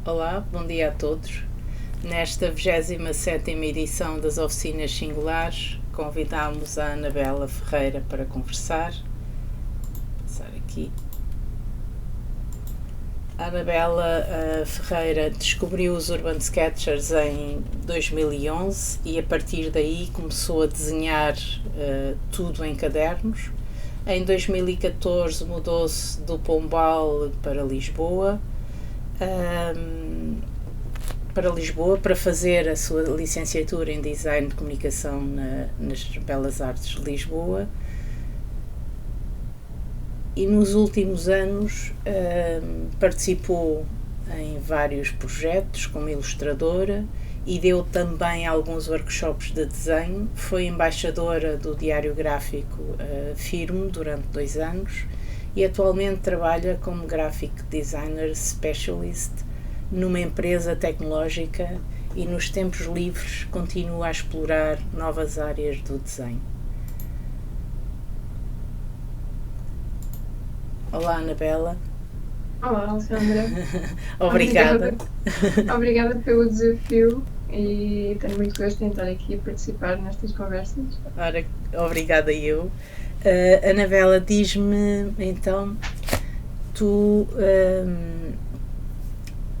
Olá, bom dia a todos. Nesta 27ª edição das Oficinas Singulares, convidámos a Anabela Ferreira para conversar. Vou passar aqui. A Anabela Ferreira descobriu os Urban Sketchers em 2011 e a partir daí começou a desenhar tudo em cadernos. Em 2014 mudou-se do Pombal para Lisboa. Para fazer a sua licenciatura em Design de Comunicação nas Belas Artes de Lisboa, e nos últimos anos participou em vários projetos como ilustradora e deu também alguns workshops de desenho. Foi embaixadora do Diário Gráfico Firmo durante 2 anos e atualmente trabalha como Graphic Designer Specialist numa empresa tecnológica e nos tempos livres continua a explorar novas áreas do desenho. Olá, Anabela. Olá, Alexandra. Obrigada. Obrigada pelo desafio e tenho muito gosto em estar aqui a participar nestas conversas. Ora, obrigada eu. Anabela, diz-me então, tu,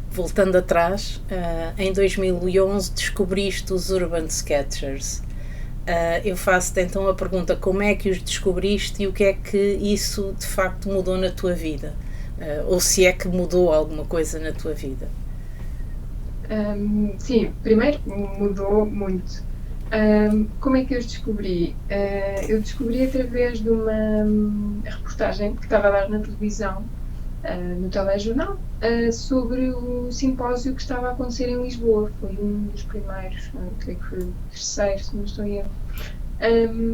voltando atrás, em 2011 descobriste os Urban Sketchers. Eu faço-te então a pergunta: como é que os descobriste e o que é que isso de facto mudou na tua vida? Ou se é que mudou alguma coisa na tua vida? Sim, primeiro mudou muito. Como é que eu os descobri? Eu descobri através de uma reportagem que estava a dar na televisão, no telejornal, sobre o simpósio que estava a acontecer em Lisboa. Foi um dos primeiros, creio que foi o terceiro, se não estou em erro,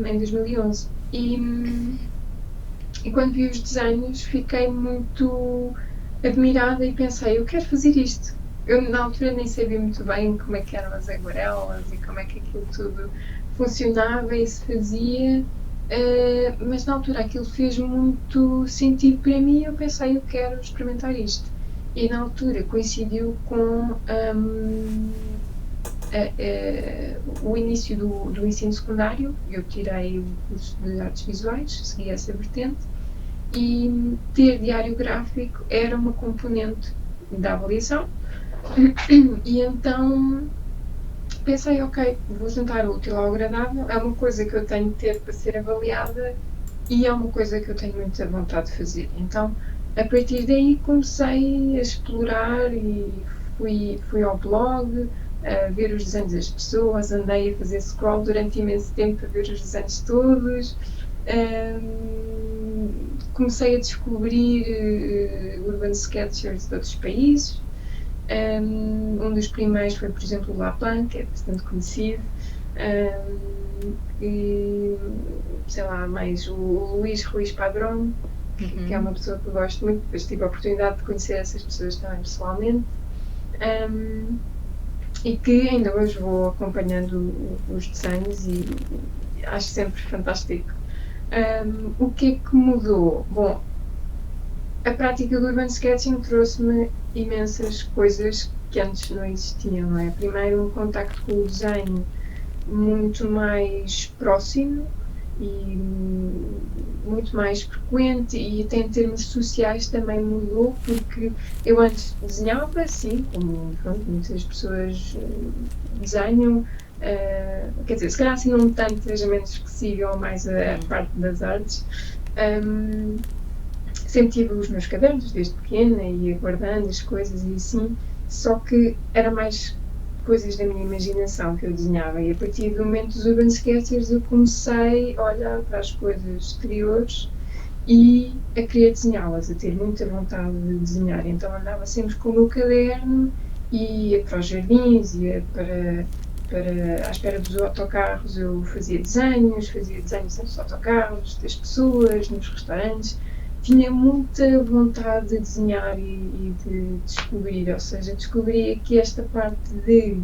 em 2011. E quando vi os desenhos fiquei muito admirada e pensei, eu quero fazer isto. Eu na altura nem sabia muito bem como é que eram as aguarelas e como é que aquilo tudo funcionava e se fazia, mas na altura aquilo fez muito sentido para mim e eu pensei, eu quero experimentar isto. E na altura coincidiu com o início do ensino secundário. Eu tirei o curso de artes visuais, segui essa vertente, e ter diário gráfico era uma componente da avaliação. E então pensei, ok, vou juntar o útil ao agradável, é uma coisa que eu tenho de ter para ser avaliada e é uma coisa que eu tenho muita vontade de fazer. Então, a partir daí comecei a explorar e fui ao blog, a ver os desenhos das pessoas, andei a fazer scroll durante imenso tempo a ver os desenhos todos. Comecei a descobrir Urban Sketchers de outros países. Um dos primeiros foi, por exemplo, o Lapan, que é bastante conhecido, e sei lá, mais o Luís Ruiz Padrão, que é uma pessoa que eu gosto muito. Depois tive a oportunidade de conhecer essas pessoas também pessoalmente, e que ainda hoje vou acompanhando os desenhos e acho sempre fantástico. O que é que mudou? Bom, a prática do Urban Sketching trouxe-me imensas coisas que antes não existiam, não é? Primeiro, um contacto com o desenho muito mais próximo e muito mais frequente, e até em termos sociais também mudou, porque eu antes desenhava, sim, como pronto, muitas pessoas desenham, quer dizer, se calhar assim não tantas, a menos que sigam mais a parte das artes. Sempre tive os meus cadernos desde pequena e ia guardando as coisas e assim, só que era mais coisas da minha imaginação que eu desenhava, e a partir do momento dos Urban Sketchers eu comecei a olhar para as coisas exteriores e a querer desenhá-las, a ter muita vontade de desenhar. Então andava sempre com o meu caderno e ia para os jardins, ia à espera dos autocarros, eu fazia desenhos dos autocarros, das pessoas, nos restaurantes. Tinha muita vontade de desenhar e de descobrir, ou seja, descobri que esta parte de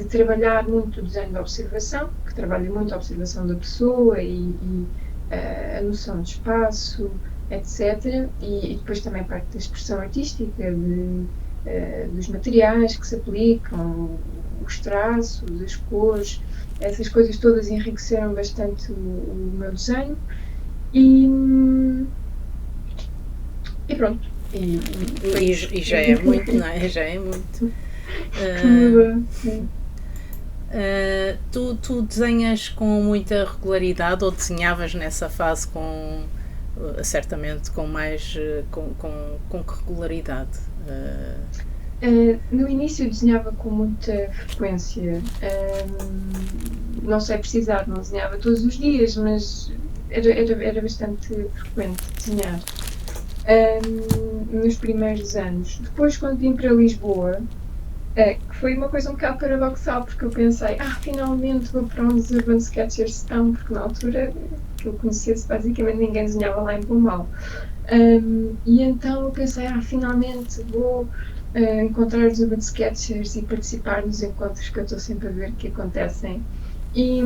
trabalhar muito o desenho da observação, que trabalha muito a observação da pessoa e a noção de espaço, etc. E depois também a parte da expressão artística, de dos materiais que se aplicam, os traços, as cores, essas coisas todas enriqueceram bastante o meu desenho e pronto. E já é muito, não é? Já é muito. Que muda, sim. Tu desenhas com muita regularidade ou desenhavas nessa fase com certamente com mais com que regularidade? No início desenhava com muita frequência. Não sei precisar, não desenhava todos os dias, mas era bastante frequente desenhar. Nos primeiros anos. Depois, quando vim para Lisboa, que foi uma coisa um bocado paradoxal, porque eu pensei, finalmente vou para onde os Urban Sketchers estão, porque na altura que eu conhecesse, basicamente ninguém desenhava lá em Pombal. E então eu pensei, finalmente vou encontrar os Urban Sketchers e participar nos encontros que eu estou sempre a ver que acontecem. E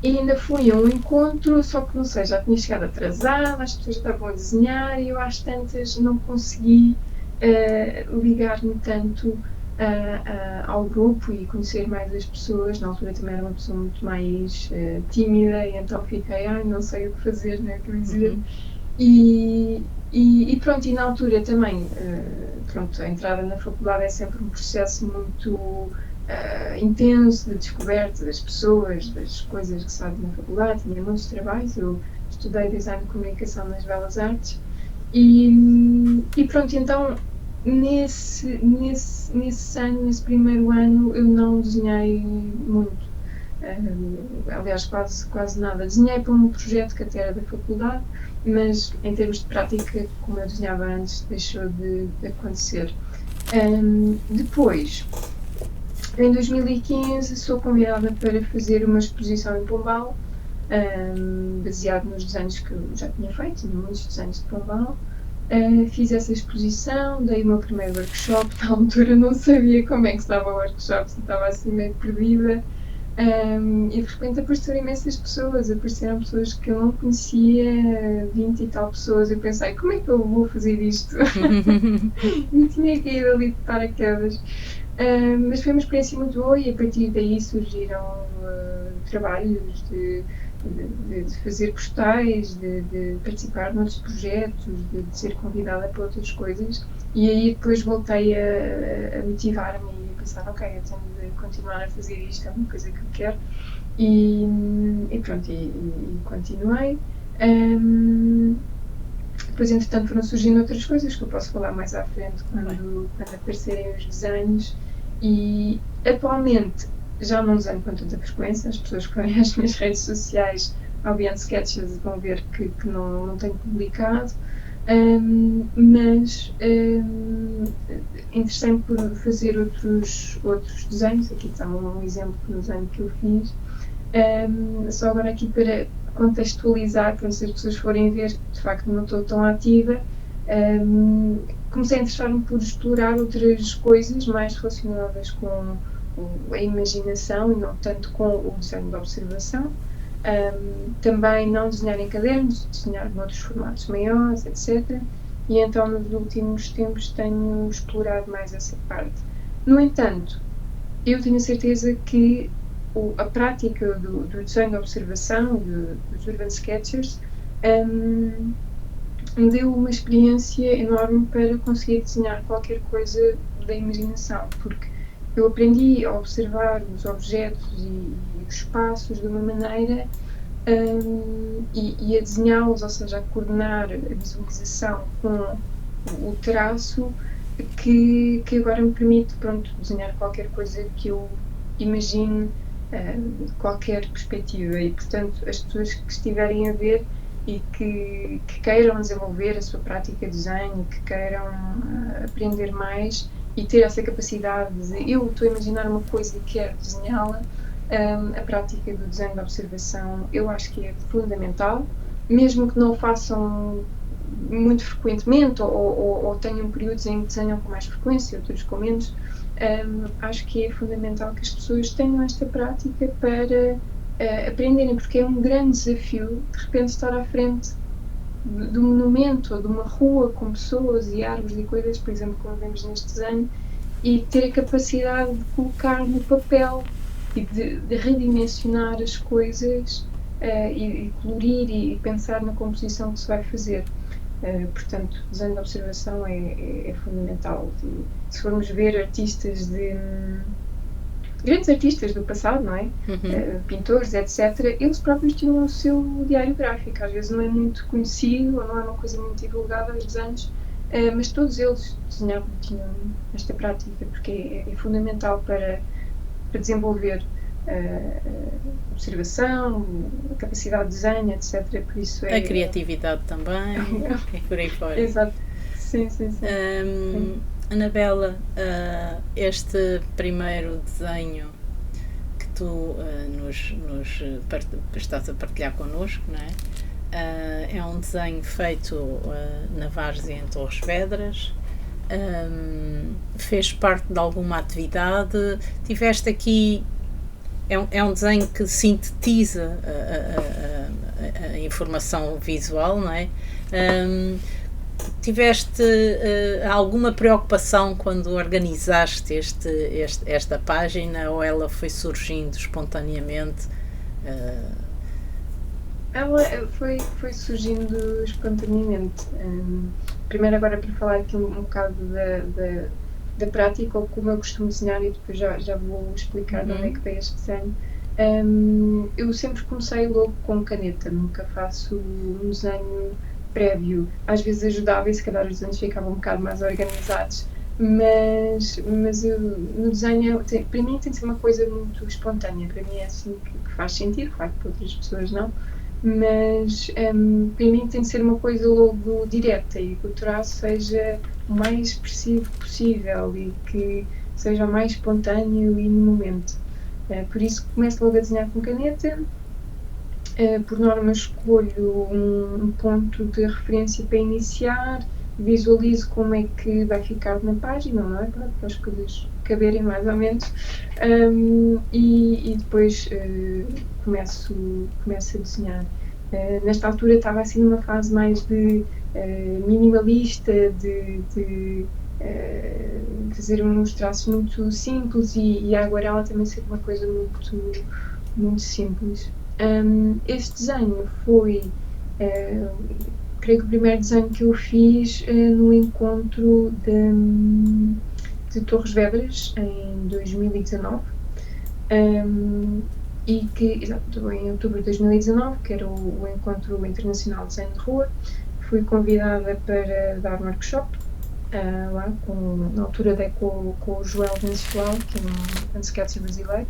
ainda fui a um encontro, só que não sei, já tinha chegado atrasada, as pessoas estavam a desenhar e eu às tantas não consegui ligar-me tanto ao grupo e conhecer mais as pessoas. Na altura também era uma pessoa muito mais tímida e então fiquei, não sei o que fazer, não é o que dizer. E pronto, e na altura também, pronto, a entrada na faculdade é sempre um processo muito intenso de descoberta das pessoas, das coisas que se fazem na faculdade. Tinha muitos trabalhos, eu estudei Design de Comunicação nas Belas Artes e pronto, então nesse ano, nesse primeiro ano, eu não desenhei muito. Aliás, quase nada. Desenhei para um projeto que até era da faculdade, mas em termos de prática, como eu desenhava antes, deixou de acontecer. Depois, em 2015, sou convidada para fazer uma exposição em Pombal, baseado nos desenhos que eu já tinha feito, tinha muitos desenhos de Pombal. Fiz essa exposição, dei o meu primeiro workshop. Na altura não sabia como é que se dava o workshop, estava assim meio perdida. E de repente apareceram imensas pessoas, apareceram pessoas que eu não conhecia, 20 e tal pessoas. Eu pensei, como é que eu vou fazer isto? E tinha que ir ali de paraquedas. Mas foi uma experiência muito boa e a partir daí surgiram trabalhos de fazer postais, de participar noutros projetos, de ser convidada para outras coisas. E aí depois voltei a motivar-me e a pensar, ok, eu tenho de continuar a fazer isto, é uma coisa que eu quero. E pronto, e continuei. Depois, entretanto, foram surgindo outras coisas que eu posso falar mais à frente quando aparecerem os desenhos. E atualmente já não desenho com tanta frequência. As pessoas que veem as minhas redes sociais ao Beyond Sketches vão ver que não tenho publicado, mas interessei-me por fazer outros desenhos. Aqui está um exemplo de um desenho que eu fiz. Só agora aqui para contextualizar, para se as pessoas forem ver, de facto não estou tão ativa. Comecei a interessar-me por explorar outras coisas mais relacionadas com a imaginação e não tanto com o desenho de observação. Também não desenhar em cadernos, desenhar noutros formatos maiores, etc. E então nos últimos tempos tenho explorado mais essa parte. No entanto, eu tenho a certeza que a prática do desenho de observação, dos Urban Sketchers, me deu uma experiência enorme para conseguir desenhar qualquer coisa da imaginação, porque eu aprendi a observar os objetos e os espaços de uma maneira e a desenhá-los, ou seja, a coordenar a visualização com o traço que agora me permite, pronto, desenhar qualquer coisa que eu imagine de qualquer perspectiva. E portanto as pessoas que estiverem a ver e que queiram desenvolver a sua prática de desenho, que queiram aprender mais e ter essa capacidade de eu estou a imaginar uma coisa e quero desenhá-la, a prática do desenho de observação eu acho que é fundamental, mesmo que não o façam muito frequentemente ou tenham períodos em que desenham com mais frequência, outros com menos. Acho que é fundamental que as pessoas tenham esta prática para aprenderem, porque é um grande desafio de repente estar à frente do monumento ou de uma rua com pessoas e árvores e coisas, por exemplo, como vemos neste desenho, e ter a capacidade de colocar no papel e de redimensionar as coisas e colorir e pensar na composição que se vai fazer. Portanto, o desenho de observação é fundamental. Se formos ver artistas grandes artistas do passado, não é? Pintores, etc., eles próprios tinham o seu diário gráfico. Às vezes não é muito conhecido ou não é uma coisa muito divulgada, os desenhos, mas todos eles desenhavam, tinham esta prática, porque é fundamental para desenvolver a observação, a capacidade de desenho, etc. Por isso a criatividade também, e por aí fora. Exato. Sim. Anabela, este primeiro desenho que tu estás a partilhar connosco, não é? É um desenho feito na Várzea, em Torres Vedras. Fez parte de alguma atividade? Tiveste aqui... É um desenho que sintetiza a informação visual, não é? Tiveste alguma preocupação quando organizaste esta página, ou ela foi surgindo espontaneamente? Ela foi surgindo espontaneamente. Primeiro, agora, para falar aqui um bocado da prática, ou como eu costumo desenhar, e depois já vou explicar de onde é que veio este desenho. Eu sempre comecei logo com caneta, nunca faço um desenho prévio. Às vezes ajudava e se calhar os desenhos ficavam um bocado mais organizados, mas eu, no desenho, para mim tem de ser uma coisa muito espontânea. Para mim é assim que faz sentido, claro que para outras pessoas não, mas para mim tem de ser uma coisa logo direta e que o traço seja o mais expressivo possível e que seja o mais espontâneo e no momento. Por isso começo logo a desenhar com caneta. Por norma escolho um ponto de referência para iniciar, visualizo como é que vai ficar na página, não é? Para as coisas caberem mais ou menos, e depois começo a desenhar. Nesta altura estava assim numa fase mais de minimalista, de fazer uns traços muito simples e a aguarela também ser uma coisa muito simples. Este desenho foi, creio que o primeiro desenho que eu fiz no encontro de Torres Vedras em 2019, e que, exato, em outubro de 2019, que era o Encontro Internacional de Desenho de Rua. Fui convidada para dar um workshop lá, na altura dei com o Joel Venceslau, que é um sketcher brasileiro.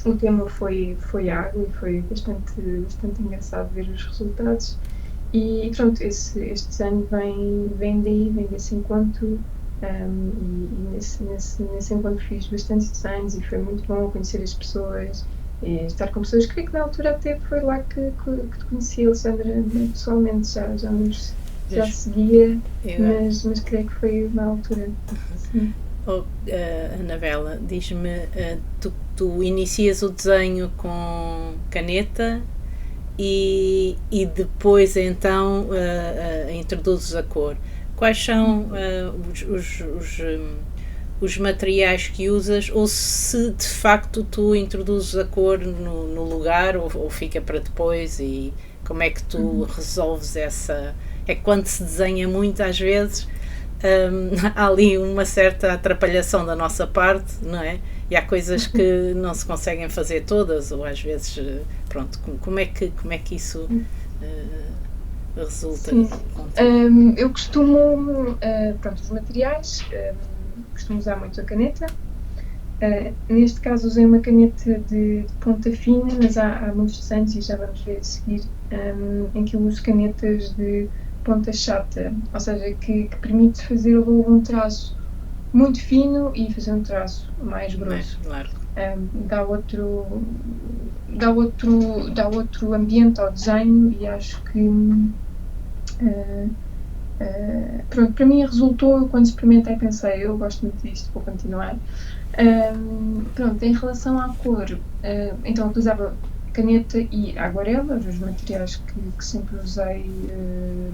O tema foi água e foi bastante engraçado ver os resultados. E pronto, este desenho vem desse encontro, e nesse encontro fiz bastantes desenhos e foi muito bom conhecer as pessoas e estar com pessoas. Creio que na altura até foi lá que te conheci, Alexandra, pessoalmente, já seguia, mas creio que foi na altura. Sim. Anabela, diz-me, tu inicias o desenho com caneta e depois então introduzes a cor. Quais são os materiais que usas, ou se de facto tu introduzes a cor no lugar ou fica para depois, e como é que tu resolves essa... É que quando se desenha muito, às vezes há ali uma certa atrapalhação da nossa parte, não é? E há coisas que não se conseguem fazer todas, ou às vezes, pronto, como é que isso resulta? Eu costumo, pronto, os materiais, costumo usar muito a caneta. Neste caso usei uma caneta de ponta fina, mas há muitos desenhos, e já vamos ver a seguir, em que eu uso canetas de ponta chata, ou seja, que permite fazer logo um traço muito fino e fazer um traço mais grosso. Claro. Dá outro ambiente ao desenho, e acho que pronto, para mim resultou. Eu, quando experimentei, pensei, eu gosto muito disto, vou continuar. Pronto, em relação à cor, então utilizava caneta e aguarela, os materiais que sempre usei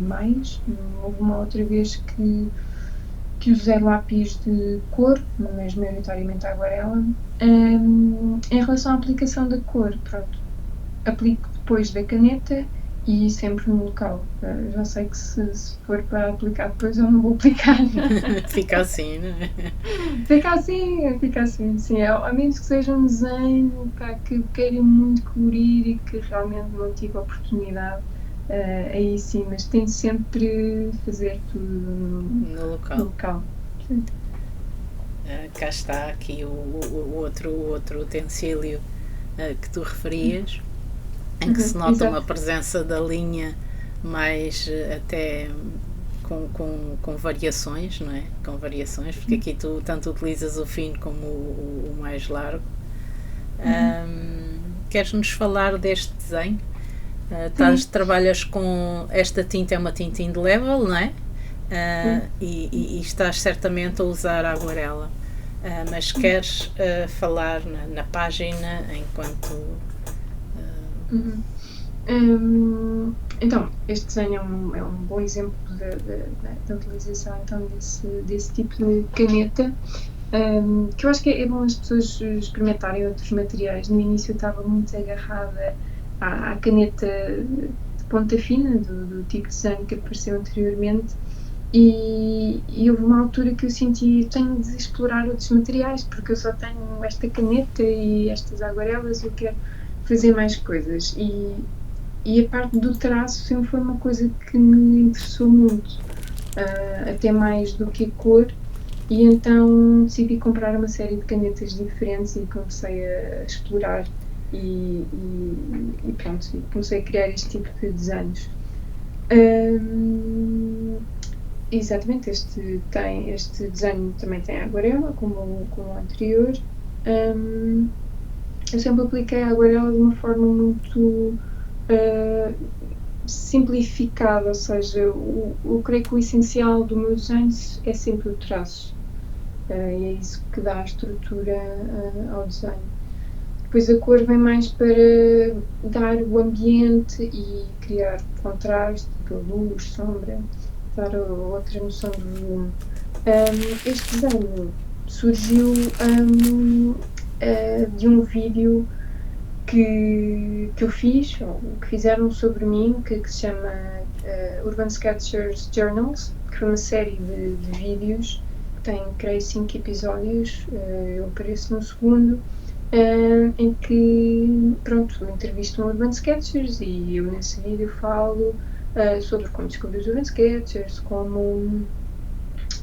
mais. Houve uma outra vez que usei lápis de cor, mas maioritariamente aguarela. Em relação à aplicação da cor, pronto, aplico depois da caneta e sempre no local. Já sei que se for para aplicar depois eu não vou aplicar. Fica assim, não é? Fica assim, sim. A menos que seja um desenho que queira muito colorir e que realmente não tive a oportunidade, aí sim, mas tento sempre fazer tudo No local. Sim. Cá está aqui o outro utensílio que tu referias, em que se nota exato. uma presença da linha mais até com variações, não é? Com variações, porque aqui tu tanto utilizas o fino como o mais largo. Queres-nos falar deste desenho? Trabalhas com esta tinta, é uma tinta indeleble, não é? E estás certamente a usar a aguarela. Mas queres falar na página enquanto... Então, este desenho é um bom exemplo da utilização então, desse tipo de caneta, que eu acho que é bom as pessoas experimentarem outros materiais. No início eu estava muito agarrada à caneta de ponta fina, do tipo de desenho que apareceu anteriormente, e houve uma altura que eu senti tenho de explorar outros materiais, porque eu só tenho esta caneta e estas aguarelas, eu quero fazer mais coisas. E a parte do traço sempre foi uma coisa que me interessou muito, até mais do que a cor, e então decidi comprar uma série de canetas diferentes e comecei a explorar e pronto, comecei a criar este tipo de desenhos. Exatamente, este desenho também tem aguarela, como o anterior. Eu sempre apliquei a aguarela de uma forma muito simplificada, ou seja, eu creio que o essencial do meu desenho é sempre o traço, e é isso que dá a estrutura ao desenho. Depois a cor vem mais para dar o ambiente e criar contraste, luz, sombra, dar outra noção do volume. Este desenho surgiu de um vídeo que eu fiz, ou que fizeram sobre mim, que se chama Urban Sketchers Journals, que foi uma série de vídeos que tem, creio, 5 episódios. Eu apareço no segundo, em que, pronto, entrevisto um Urban Sketchers e eu nesse vídeo falo sobre como descobri os Urban Sketchers, como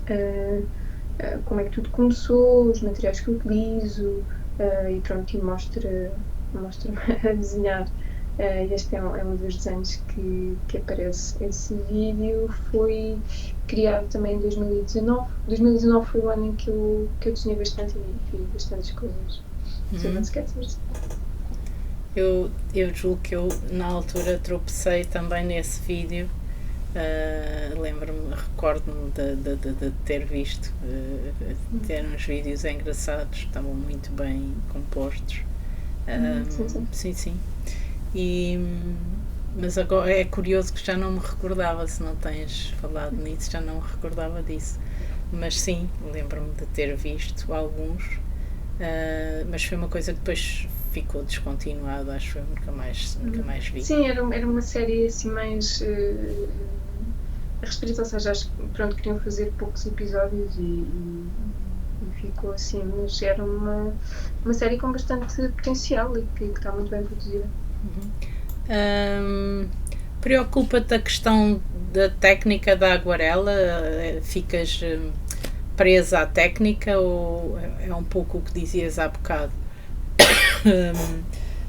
é que tudo começou, os materiais que eu utilizo, e pronto, e mostro-me a desenhar. Este é um dos desenhos que aparece. Esse vídeo foi criado também em 2019. 2019 foi o ano em que eu desenhei bastante e fiz bastantes coisas sobre sketchers. Eu julgo que eu na altura tropecei também nesse vídeo. Recordo-me de ter visto, ter uns vídeos engraçados, estavam muito bem compostos. Sim. Mas agora é curioso que já não me recordava, se não tens falado nisso, já não me recordava disso. Mas sim, lembro-me de ter visto alguns, mas foi uma coisa que depois ficou descontinuada, acho que eu nunca mais vi. Sim, era uma série assim mais restrita, ou seja, acho que pronto, queriam fazer poucos episódios e ficou assim, mas era uma série com bastante potencial e que está muito bem produzida. Preocupa-te a questão da técnica da aguarela? Ficas presa à técnica ou é um pouco o que dizias há bocado?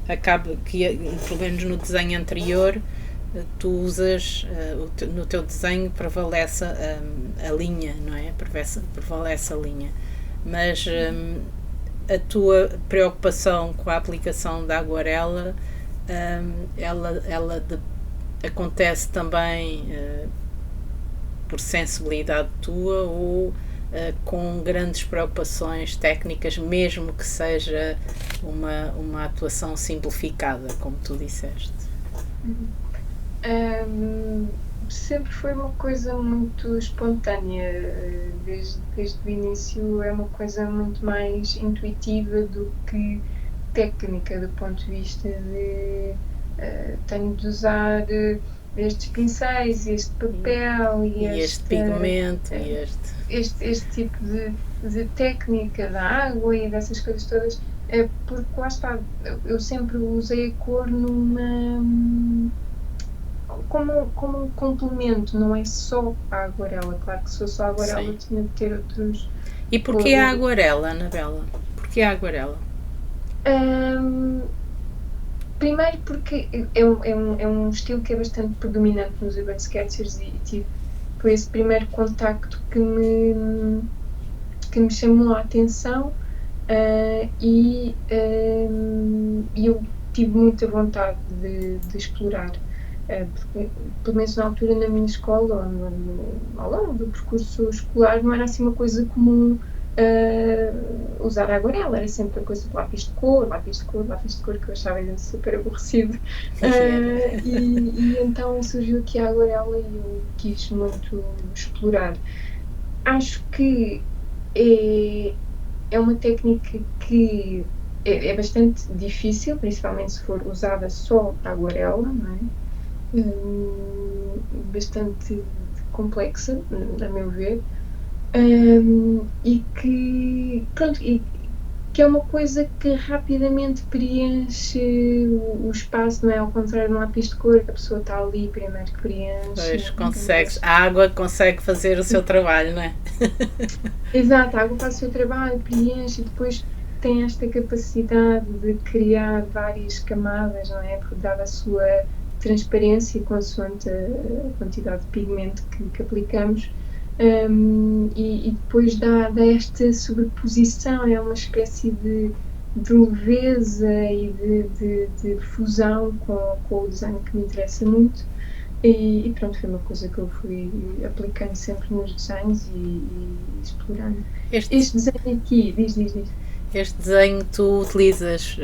Acaba que, pelo menos no desenho anterior, tu usas, no teu desenho prevalece a linha, não é? Prevalece a linha. Mas a tua preocupação com a aplicação da aguarela, ela acontece também por sensibilidade tua ou com grandes preocupações técnicas, mesmo que seja uma atuação simplificada, como tu disseste? Sempre foi uma coisa muito espontânea, desde o início é uma coisa muito mais intuitiva do que técnica, do ponto de vista de tenho de usar estes pincéis, este papel e este pigmento este tipo de técnica da água e dessas coisas todas, porque lá está, eu sempre usei a cor como um complemento, não é só a aguarela. Claro que se fosse só a aguarela tinha de ter outros. E porquê a aguarela, Anabela? Porquê a aguarela? Primeiro porque é um estilo que é bastante predominante nos Urban Sketchers e foi esse primeiro contacto que me chamou a atenção, e eu tive muita vontade de explorar, porque, pelo menos na altura na minha escola, ao longo do percurso escolar, não era assim uma coisa comum usar a aguarela, era sempre a coisa de lápis de cor, que eu achava super aborrecido. E então surgiu aqui a aguarela e eu quis muito explorar. Acho que é uma técnica que é bastante difícil, principalmente se for usada só a aguarela, não é? Bastante complexa, a meu ver. E que é uma coisa que rapidamente preenche o espaço, não é? Ao contrário de um lápis de cor, que a pessoa está ali primeiro que preenche. Pois, a água consegue fazer o seu trabalho, não é? Exato, a água faz o seu trabalho, preenche e depois tem esta capacidade de criar várias camadas, não é? Porque dada a sua transparência consoante a quantidade de pigmento que aplicamos, e depois dá esta sobreposição, é uma espécie de leveza e de fusão com o desenho que me interessa muito, e pronto, foi uma coisa que eu fui aplicando sempre nos desenhos e explorando. Este desenho aqui, diz. Este desenho, tu utilizas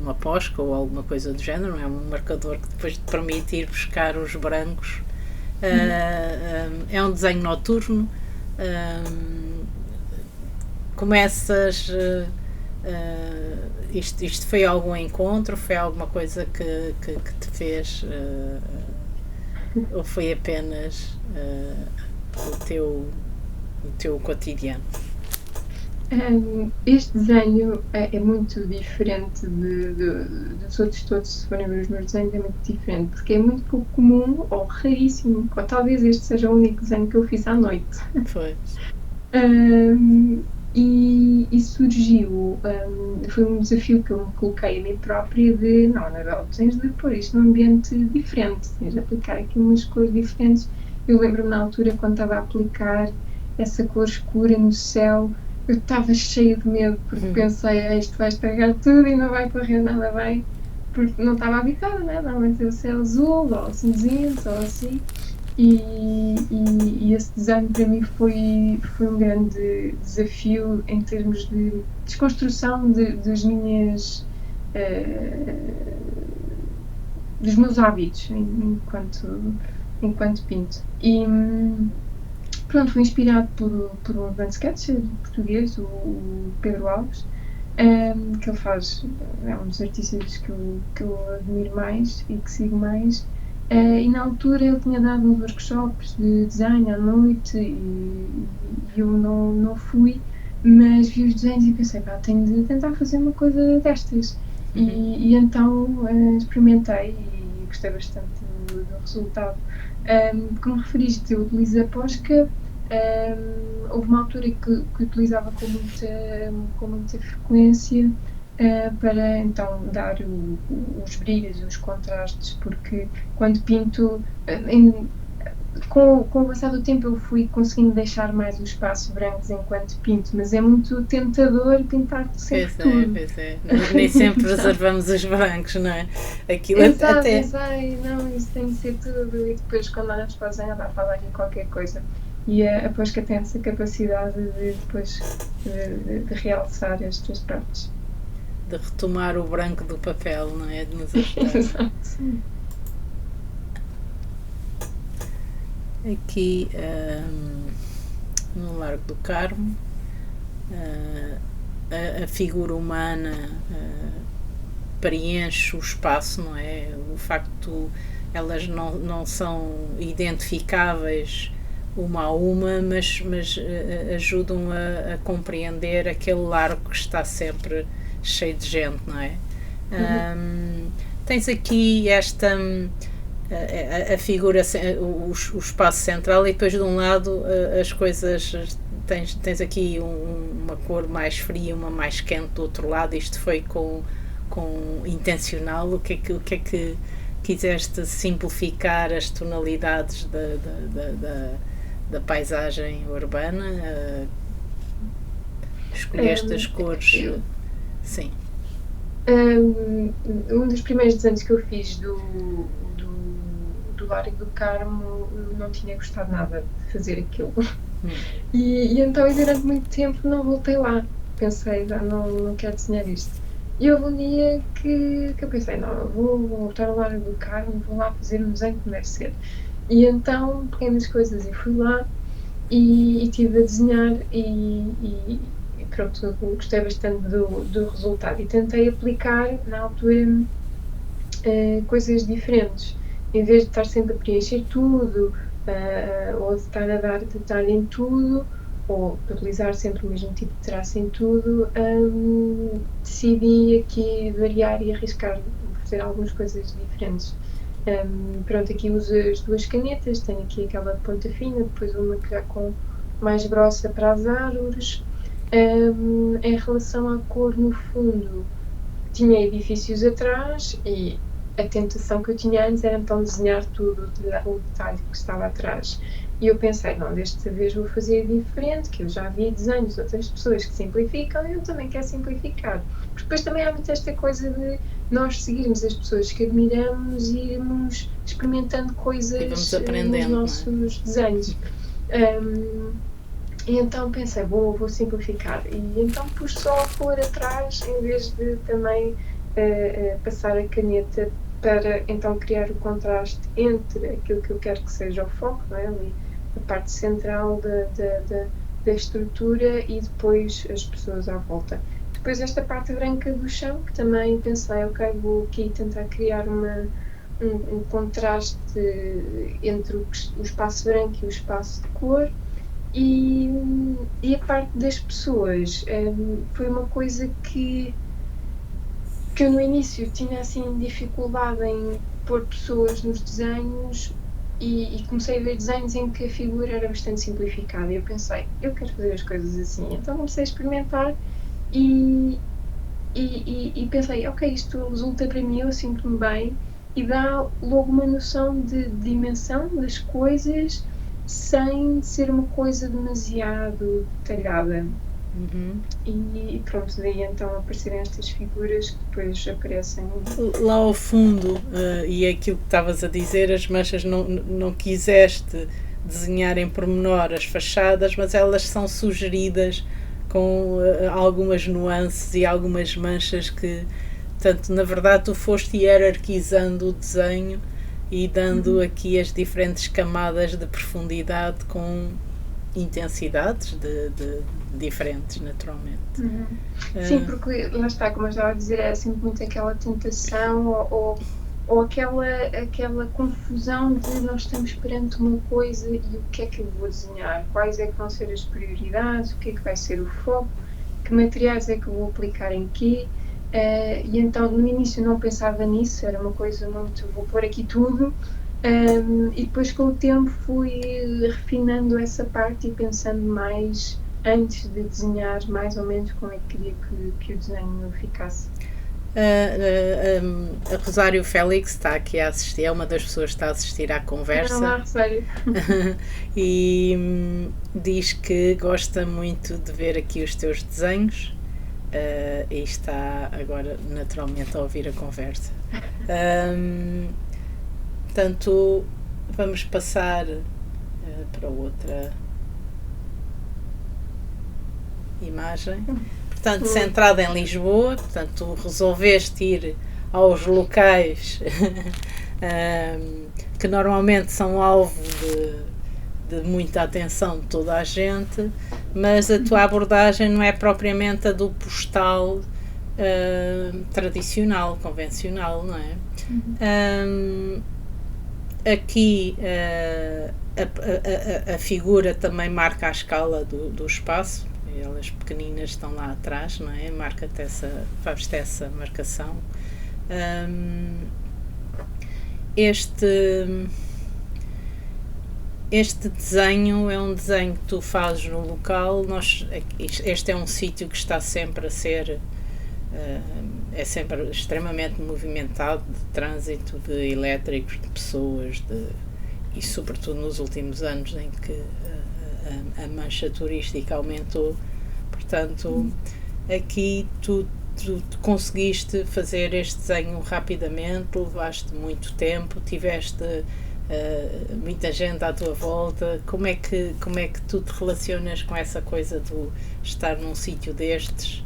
uma posca ou alguma coisa do género, não é? Um marcador que depois te permite ir buscar os brancos. É um desenho noturno. Começas. Isto foi algum encontro? Foi alguma coisa que te fez? Ou foi apenas o teu cotidiano? Este desenho é muito diferente dos outros todos. Se forem ver os meus desenhos, é muito diferente, porque é muito pouco comum, ou raríssimo, ou talvez este seja o único desenho que eu fiz à noite. Foi. E surgiu, foi um desafio que eu me coloquei a mim própria de, não, Anabela, tens de pôr isto num ambiente diferente, tens de aplicar aqui umas cores diferentes. Eu lembro-me na altura, quando estava a aplicar essa cor escura no céu, eu estava cheia de medo, porque pensei, isto vai estragar tudo e não vai correr nada bem, porque não estava habituada, né? Normalmente o céu azul, ou cinzento, ou assim, e esse desenho para mim foi um grande desafio em termos de desconstrução dos meus hábitos enquanto pinto. E pronto, fui inspirado por um urban sketcher português, o Pedro Alves, que ele faz, é um dos artistas que eu admiro mais e que sigo mais, e na altura ele tinha dado uns workshops de design à noite e eu não fui, mas vi os desenhos e pensei, tenho de tentar fazer uma coisa destas. E então experimentei e gostei bastante do resultado. Como referiste, eu utilizo a posca. Houve uma altura que utilizava com muita frequência, para então dar os brilhos e os contrastes, porque quando pinto, com o passar do tempo eu fui conseguindo deixar mais os espaços brancos enquanto pinto, mas é muito tentador pintar sempre tudo. Pois é. Nem sempre reservamos os brancos, não é? Aquilo Exato, até... não, isso tem de ser tudo, e depois quando olhamos para o desenho dá para dar aqui qualquer coisa. e a Posca tem essa capacidade de depois de realçar estas partes. De retomar o branco do papel, não é? De nos ajudar. Exato. Aqui no Largo do Carmo, a figura humana preenche o espaço, não é? O facto elas não são identificáveis uma a uma, mas ajudam a compreender aquele largo que está sempre cheio de gente, não é? Tens aqui esta a figura, o espaço central, e depois de um lado as coisas, tens aqui uma cor mais fria, uma mais quente do outro lado. Isto foi com intencional? O que é que quiseste simplificar as tonalidades da paisagem urbana? Escolheste as cores? Sim. Um dos primeiros desenhos que eu fiz do Largo do Carmo, não tinha gostado nada de fazer aquilo. E então, durante muito tempo, não voltei lá. Pensei, não quero desenhar isto. E houve um dia que eu pensei, não, vou voltar ao Largo do Carmo, vou lá fazer um desenho como deve ser. E então, peguei nas coisas e fui lá e estive a desenhar e pronto, gostei bastante do resultado. E tentei aplicar, na altura, coisas diferentes. Em vez de estar sempre a preencher tudo, ou de estar a dar detalhe em tudo, ou de utilizar sempre o mesmo tipo de traço em tudo, decidi aqui variar e arriscar, fazer algumas coisas diferentes. Pronto, aqui uso as duas canetas, tenho aqui aquela de ponta fina, depois uma que já com mais grossa para as árvores. Em relação à cor, no fundo, tinha edifícios atrás e a tentação que eu tinha antes era então desenhar tudo, o detalhe que estava atrás. E eu pensei, não, desta vez vou fazer diferente, que eu já vi desenhos de outras pessoas que simplificam e eu também quero simplificar. Porque depois também há muito esta coisa de nós seguirmos as pessoas que admiramos e irmos experimentando coisas nos nossos desenhos. E então pensei, vou simplificar. E então pus só a cor atrás, em vez de também passar a caneta para então criar o contraste entre aquilo que eu quero que seja o foco, não é? Ali, a parte central da estrutura e depois as pessoas à volta. Depois esta parte branca do chão, que também pensei, ok, vou aqui tentar criar um contraste entre o espaço branco e o espaço de cor. E a parte das pessoas foi uma coisa que eu no início tinha assim dificuldade em pôr pessoas nos desenhos e comecei a ver desenhos em que a figura era bastante simplificada e eu pensei, eu quero fazer as coisas assim, então comecei a experimentar e pensei, ok, isto resulta para mim, eu sinto-me bem e dá logo uma noção de dimensão das coisas sem ser uma coisa demasiado detalhada. E pronto, daí então aparecerem estas figuras que depois aparecem. Lá ao fundo, e é aquilo que estavas a dizer, as manchas não quiseste desenhar em pormenor as fachadas, mas elas são sugeridas com algumas nuances e algumas manchas que, portanto, na verdade tu foste hierarquizando o desenho e dando aqui as diferentes camadas de profundidade com intensidades diferentes, naturalmente. Sim, porque lá está, como eu estava a dizer, é sempre muito aquela tentação ou aquela confusão de nós estamos perante uma coisa e o que é que eu vou desenhar, quais é que vão ser as prioridades, o que é que vai ser o foco, que materiais é que eu vou aplicar em quê. E então no início não pensava nisso, era uma coisa muito, vou pôr aqui tudo, e depois com o tempo fui refinando essa parte e pensando mais antes de desenhar mais ou menos como é que queria que o desenho ficasse. A Rosário Félix está aqui a assistir, é uma das pessoas que está a assistir à conversa. Olá, Rosário. E diz que gosta muito de ver aqui os teus desenhos. E está agora naturalmente a ouvir a conversa. Portanto, vamos passar para outra imagem. Portanto, centrada em Lisboa, portanto, tu resolveste ir aos locais que normalmente são alvo de muita atenção de toda a gente, mas a tua abordagem não é propriamente a do postal tradicional, convencional, não é? Aqui a figura também marca a escala do espaço, elas pequeninas estão lá atrás, não é? Faz-te essa marcação. Este desenho é um desenho que tu fazes no local. Este é um sítio que está sempre a ser é sempre extremamente movimentado, de trânsito, de elétricos, de pessoas, e sobretudo nos últimos anos em que a mancha turística aumentou. Portanto, aqui tu conseguiste fazer este desenho rapidamente, levaste muito tempo, tiveste muita gente à tua volta. Como é que tu te relacionas com essa coisa de estar num sítio destes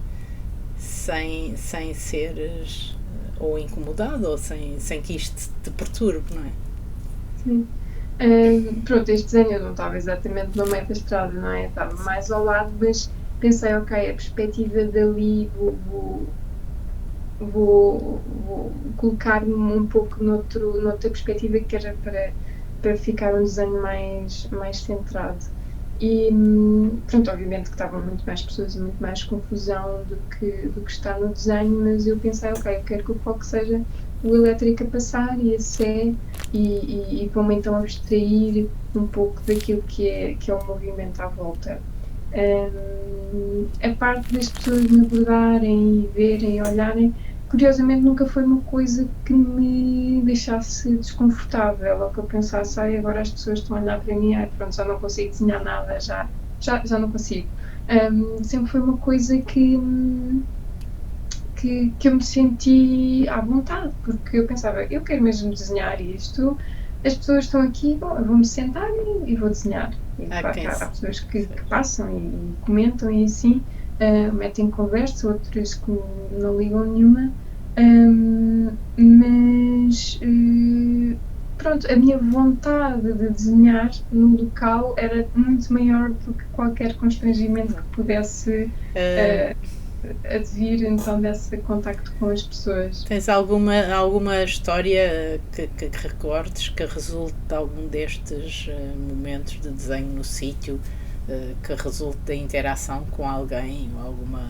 sem seres ou incomodado ou sem que isto te perturbe, não é? Sim. Pronto, este desenho eu não estava exatamente no meio da estrada, não é? Estava mais ao lado, mas pensei, ok, a perspectiva dali vou colocar-me um pouco noutra perspectiva, que era para ficar um desenho mais centrado. E pronto, obviamente que estavam muito mais pessoas e muito mais confusão do que está no desenho, mas eu pensei, ok, eu quero que o foco seja o elétrico a passar e a Sé, e vou-me então abstrair um pouco daquilo que é o movimento à volta. A parte das pessoas me abordarem e verem e olharem, curiosamente nunca foi uma coisa que me deixasse desconfortável, ou que eu pensasse, agora as pessoas estão a olhar para mim, pronto, já não consigo desenhar nada, já não consigo. Sempre foi uma coisa que eu me senti à vontade, porque eu pensava, eu quero mesmo desenhar isto, as pessoas estão aqui, bom, eu vou-me sentar e vou desenhar. E claro que há pessoas que passam e comentam e assim, metem conversa, outras que não ligam nenhuma, mas pronto, a minha vontade de desenhar no local era muito maior do que qualquer constrangimento que pudesse advir então desse contacto com as pessoas. Tens alguma história que recordes que resulte de algum destes momentos de desenho no sítio, que resulte da interação com alguém ou alguma...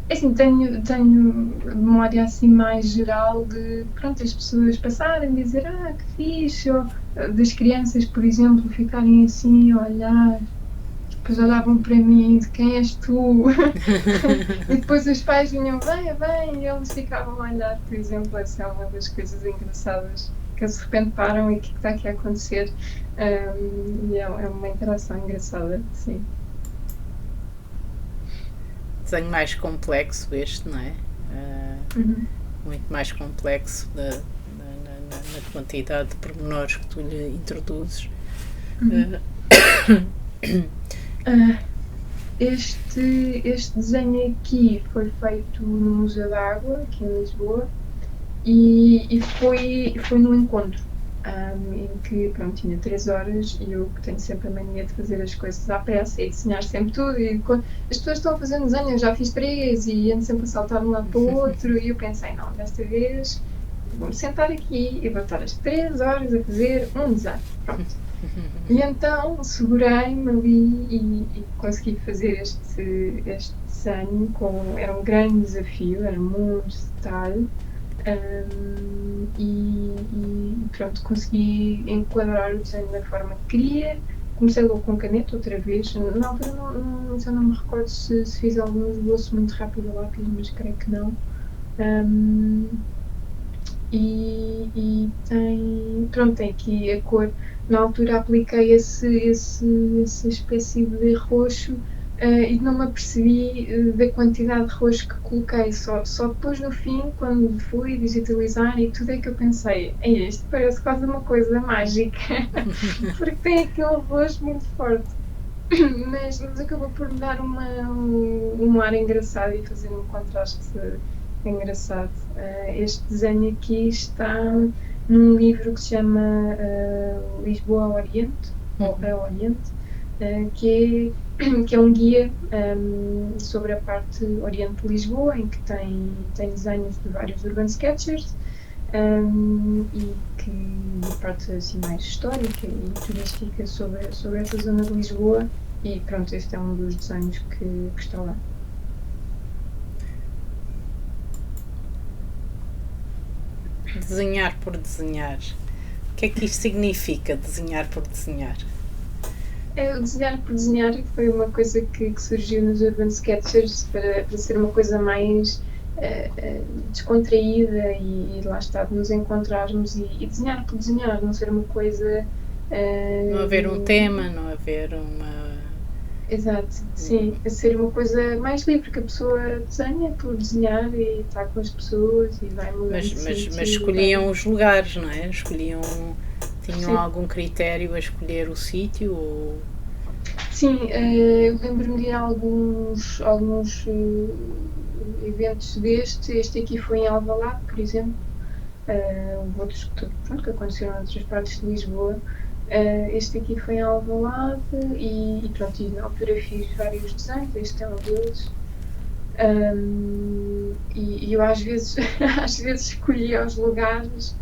Assim, tenho memória assim mais geral de, pronto, as pessoas passarem e dizer, que fixe, ou das crianças, por exemplo, ficarem assim a olhar, depois olhavam para mim, de quem és tu? E depois os pais vinham, vem, e eles ficavam a olhar, por exemplo. Essa é uma das coisas engraçadas, que eles de repente param e o que está aqui a acontecer, e é uma interação engraçada, sim. Desenho mais complexo este, não é? Muito mais complexo na quantidade de pormenores que tu lhe introduzes. Este desenho aqui foi feito no Museu da Água, aqui em Lisboa, e foi num encontro em que, pronto, tinha 3 horas, e eu tenho sempre a mania de fazer as coisas à peça e desenhar sempre tudo, e quando as pessoas estão a fazer um desenho, eu já fiz 3 e ando sempre a saltar de um lado para o outro, e eu pensei, não, desta vez vou-me sentar aqui e vou estar as 3 horas a fazer um desenho, pronto. E então segurei-me ali e consegui fazer este desenho. Era um grande desafio, era muito detalhe, e pronto, consegui enquadrar o desenho da forma que queria. Comecei logo com caneta outra vez, na altura já não me recordo se fiz algum esboço muito rápido a lápis, mas creio que não. E tem aqui a cor. Na altura apliquei essa espécie de roxo, e não me apercebi da quantidade de rolos que coloquei. Só depois no fim, quando fui digitalizar e tudo, é que eu pensei: isto parece quase uma coisa mágica, porque tem aquele rosto muito forte. Mas acabou por me dar um ar engraçado e fazer um contraste engraçado. Este desenho aqui está num livro que se chama Lisboa ao Oriente, ou a Oriente, que é um guia sobre a parte Oriente de Lisboa, em que tem desenhos de vários urban sketchers, e que a parte assim mais histórica e turística sobre essa zona de Lisboa. E pronto, este é um dos desenhos que está lá. Desenhar por desenhar. O que é que isto significa, desenhar por desenhar? O desenhar por desenhar foi uma coisa que surgiu nos Urban Sketchers para ser uma coisa mais descontraída e lá está, de nos encontrarmos e desenhar por desenhar, não ser uma coisa. Não haver um tema, não haver uma. Exato, sim, a ser uma coisa mais livre, que a pessoa desenha por desenhar e está com as pessoas e vai mudando de sítio. Mas escolhiam os lugares, não é? Escolhiam. Tinham Sim. algum critério a escolher o sítio? Ou... Sim, eu lembro-me de alguns eventos este aqui foi em Alvalade, por exemplo. Houve outros que aconteceram em outras partes de Lisboa. Este aqui foi em Alvalade e pronto, e na altura fiz vários desenhos, este é um deles. E eu às vezes escolhia os lugares,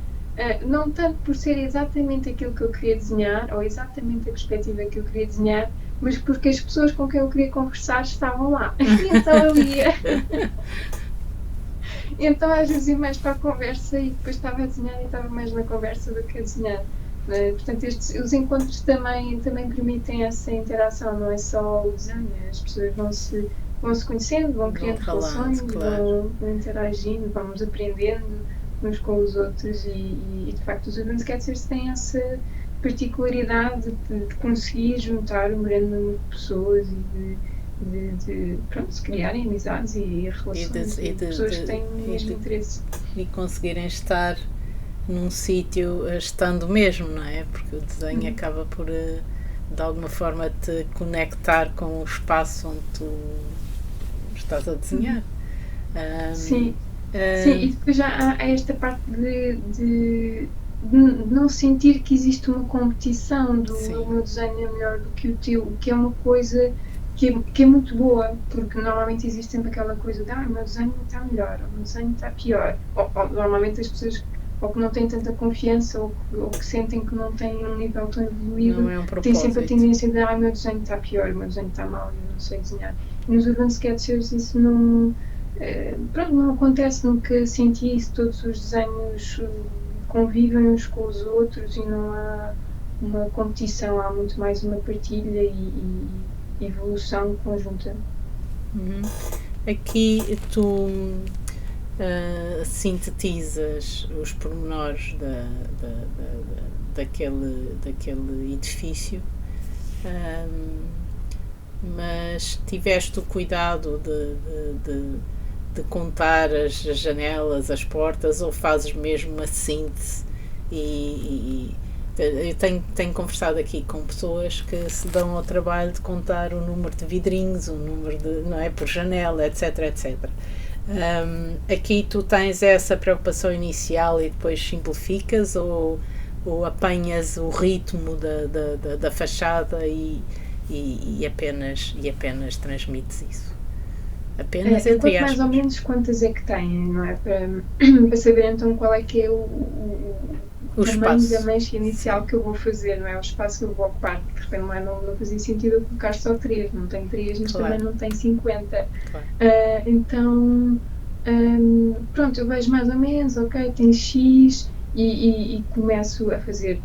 não tanto por ser exatamente aquilo que eu queria desenhar, ou exatamente a perspectiva que eu queria desenhar, mas porque as pessoas com quem eu queria conversar estavam lá. E então eu ia. Então às vezes ia mais para a conversa e depois estava a desenhar e estava mais na conversa do que a desenhar. Portanto, os encontros também permitem essa interação, não é só o desenho, as pessoas vão se conhecendo, vão criando relações, claro. vão interagindo, vamos aprendendo uns com os outros e de facto os Urban Sketchers têm essa particularidade de conseguir juntar um grande número de pessoas e de pronto, se criarem amizades e relações e pessoas que têm o mesmo interesse. E conseguirem estar num sítio estando mesmo, não é? Porque o desenho acaba por de alguma forma te conectar com o espaço onde tu estás a desenhar. Sim, e depois já há esta parte de não sentir que existe uma competição do meu desenho é melhor do que o teu, que é uma coisa que é muito boa, porque normalmente existe sempre aquela coisa de o meu desenho está melhor, ou o meu desenho está pior, ou normalmente as pessoas ou que não têm tanta confiança ou que sentem que não têm um nível tão evoluído, têm sempre a tendência de o meu desenho está pior, o meu desenho está mal, eu não sei desenhar. E nos Urban Sketchers isso não acontece, nunca senti isso, todos os desenhos convivem uns com os outros e não há uma competição, há muito mais uma partilha e evolução conjunta. Aqui tu sintetizas os pormenores daquele edifício, mas tiveste o cuidado de contar as janelas, as portas, ou fazes mesmo uma síntese eu tenho conversado aqui com pessoas que se dão ao trabalho de contar o número de vidrinhos, o número de, não é, por janela, etc, etc. Aqui tu tens essa preocupação inicial e depois simplificas ou apanhas o ritmo da fachada e apenas transmites isso? Apenas entre aspas. Mais ou menos quantas é que têm, não é? Para saber então qual é que é o tamanho da mancha inicial que eu vou fazer, não é? O espaço que eu vou ocupar, porque não fazia sentido eu colocar só 3, não tenho 3, mas também não tenho 50. Claro. Então, pronto, eu vejo mais ou menos, ok, tem X e começo a fazer.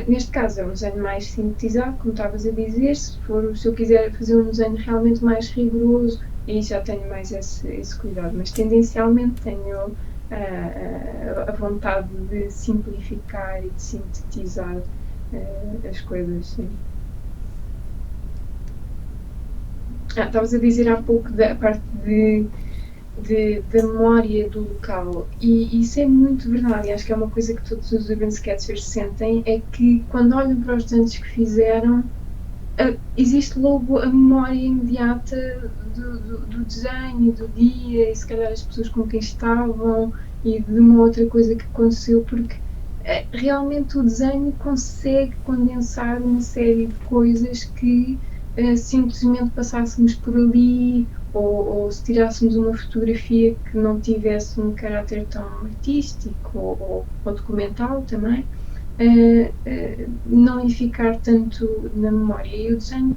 Neste caso é um desenho mais sintetizado, como estavas a dizer, se eu quiser fazer um desenho realmente mais rigoroso, aí já tenho mais esse cuidado, mas tendencialmente tenho a vontade de simplificar e de sintetizar as coisas, sim. Estavas a dizer há pouco da parte da memória do local, e isso é muito verdade, e acho que é uma coisa que todos os urban sketchers sentem, é que quando olham para os desenhos que fizeram, existe logo a memória imediata do desenho, do dia, e se calhar as pessoas com quem estavam, e de uma outra coisa que aconteceu, porque realmente o desenho consegue condensar uma série de coisas que simplesmente passássemos por ali, ou se tirássemos uma fotografia que não tivesse um caráter tão artístico ou documental também, não ia ficar tanto na memória. E o desenho,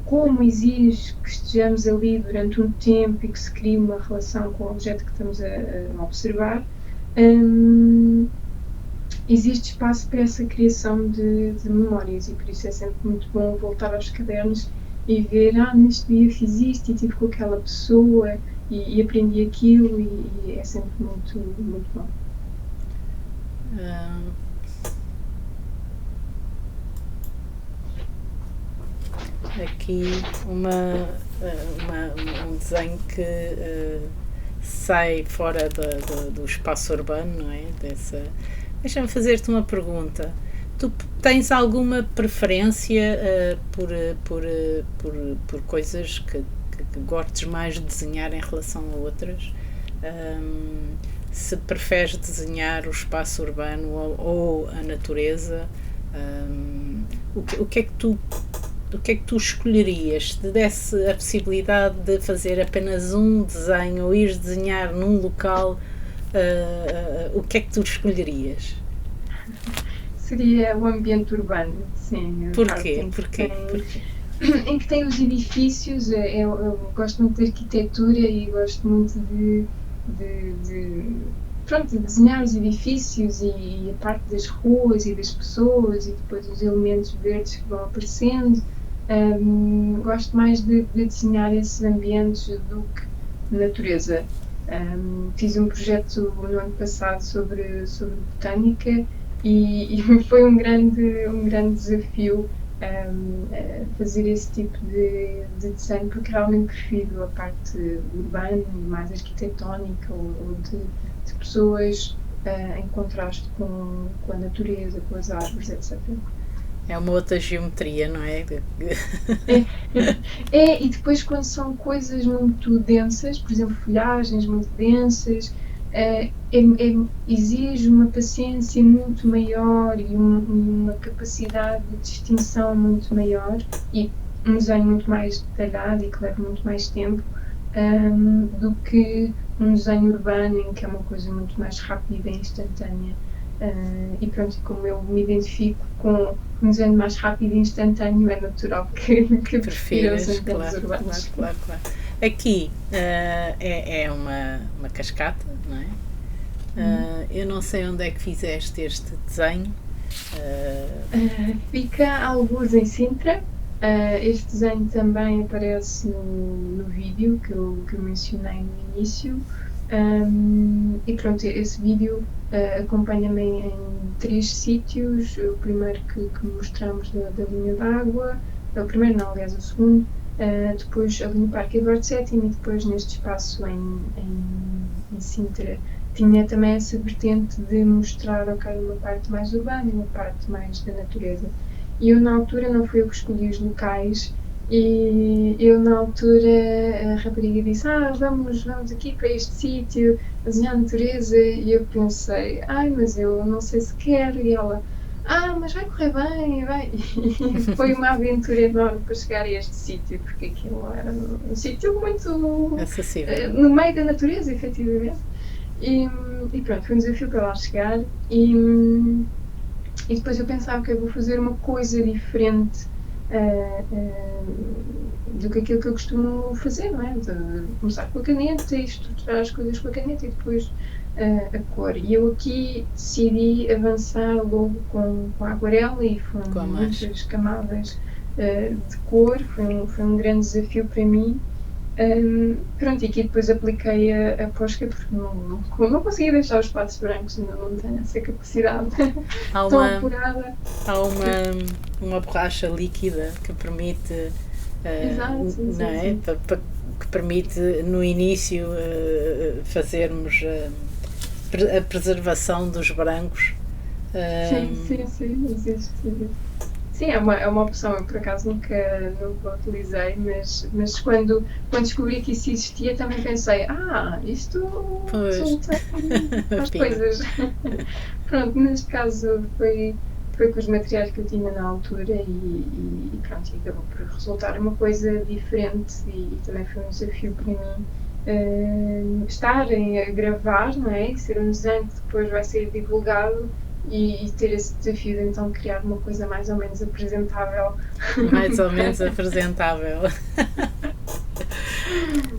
como exige que estejamos ali durante um tempo e que se crie uma relação com o objeto que estamos a observar, existe espaço para essa criação de memórias, e por isso é sempre muito bom voltar aos cadernos e ver, neste dia fiz isto e estive com aquela pessoa e aprendi aquilo, e é sempre muito, muito bom. Aqui um desenho que sai fora do espaço urbano, não é? Deixa-me fazer-te uma pergunta. Tu tens alguma preferência por coisas que gostes mais de desenhar em relação a outras? Se preferes desenhar o espaço urbano ou a natureza, o que é que tu escolherias? Se te desse a possibilidade de fazer apenas um desenho ou ires desenhar num local, o que é que tu escolherias? Seria o ambiente urbano, sim. Porquê? Em que tem os edifícios. Eu gosto muito de arquitetura e gosto muito de desenhar os edifícios e a parte das ruas e das pessoas e depois os elementos verdes que vão aparecendo. Gosto mais de desenhar esses ambientes do que natureza. Fiz um projeto no ano passado sobre botânica e foi um grande desafio fazer esse tipo de desenho, porque realmente prefiro a parte urbana, mais arquitetónica, ou de pessoas em contraste com a natureza, com as árvores, etc. É uma outra geometria, não é? E depois quando são coisas muito densas, por exemplo, folhagens muito densas, exige uma paciência muito maior e uma capacidade de distinção muito maior, e um desenho muito mais detalhado e que leva muito mais tempo do que um desenho urbano, em que é uma coisa muito mais rápida e instantânea. E pronto, como eu me identifico com um desenho mais rápido e instantâneo, é natural que prefira os ambientes urbanos. Claro. Aqui é uma cascata, não é? Eu não sei onde é que fizeste este desenho. Fica alguns em Sintra. Este desenho também aparece no vídeo que eu mencionei no início. E pronto, esse vídeo acompanha-me em 3 sítios. O primeiro que mostramos da linha d'água, o primeiro não, aliás, o segundo, depois ali no Parque Eduardo VII, e depois neste espaço em Sintra. Tinha também essa vertente de mostrar uma parte mais urbana e uma parte mais da natureza. E eu, na altura, não fui eu que escolhi os locais, e eu, na altura, a rapariga disse: vamos aqui para este sítio, desenhar a natureza, e eu pensei: mas eu não sei se quero, e ela: mas vai correr bem, vai. E foi uma aventura enorme para chegar a este sítio, porque aquilo era um sítio muito acessível, no meio da natureza, efetivamente. E pronto, foi um desafio para lá chegar, e depois eu pensava que eu vou fazer uma coisa diferente do que aquilo que eu costumo fazer, não é? De começar com a caneta e estruturar as coisas com a caneta e depois a cor. E eu aqui decidi avançar logo com a aguarela, e foram muitas camadas de cor. Foi um grande desafio para mim. Pronto, e aqui depois apliquei a Posca, porque não conseguia deixar os espaços brancos, ainda não tenho essa capacidade tão apurada. Há uma borracha líquida que permite Exato, não sim, é? sim. Que permite no início fazermos a preservação dos brancos. Sim, sim, sim, existe. Sim, é uma opção. Eu, por acaso, nunca utilizei, mas quando descobri que isso existia, também pensei: isto Pois, resulta em mais pina. coisas. Pronto, neste caso foi com os materiais que eu tinha na altura e pronto, e acabou por resultar uma coisa diferente e também foi um desafio para mim. Estarem a gravar, não é? Ser um desenho que depois vai ser divulgado e ter esse desafio de então criar uma coisa mais ou menos apresentável. Mais ou menos apresentável.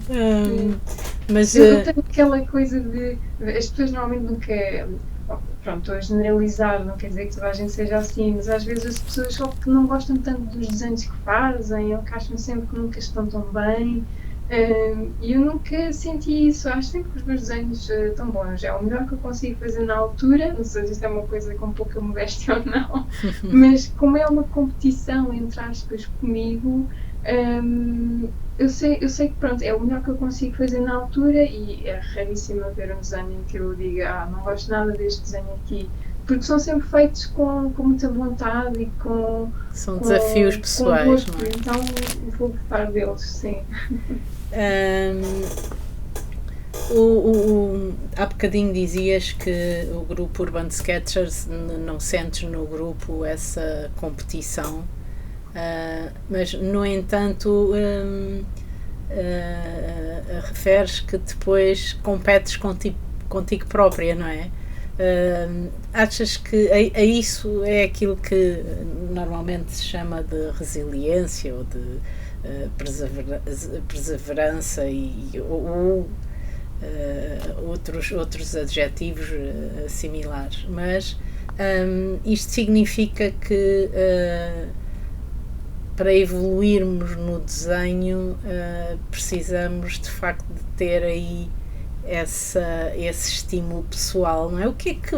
Sim. Mas Eu tenho aquela coisa de. As pessoas normalmente nunca. Pronto, estou a generalizar, não quer dizer que toda a gente seja assim, mas às vezes as pessoas só que não gostam tanto dos desenhos que fazem, ou que acham sempre que nunca estão tão bem. E eu nunca senti isso, acho sempre que os meus desenhos estão bons. É o melhor que eu consigo fazer na altura, não sei se isto é uma coisa com pouca modéstia ou não, mas como é uma competição, entre aspas, comigo. hum, eu sei que pronto, é o melhor que eu consigo fazer na altura e é raríssimo haver um desenho em que eu diga, não gosto nada deste desenho aqui, porque são sempre feitos com muita vontade e são desafios com pessoais, não gosto, é? então vou gostar deles, sim. Há bocadinho dizias que o grupo Urban Sketchers não sentes no grupo essa competição, mas no entanto referes que depois competes contigo própria, não é? Achas que isso é aquilo que normalmente se chama de resiliência ou de perseverança ou outros adjetivos similares, mas isto significa que para evoluirmos no desenho precisamos de facto de ter aí esse estímulo pessoal, não é? O que é que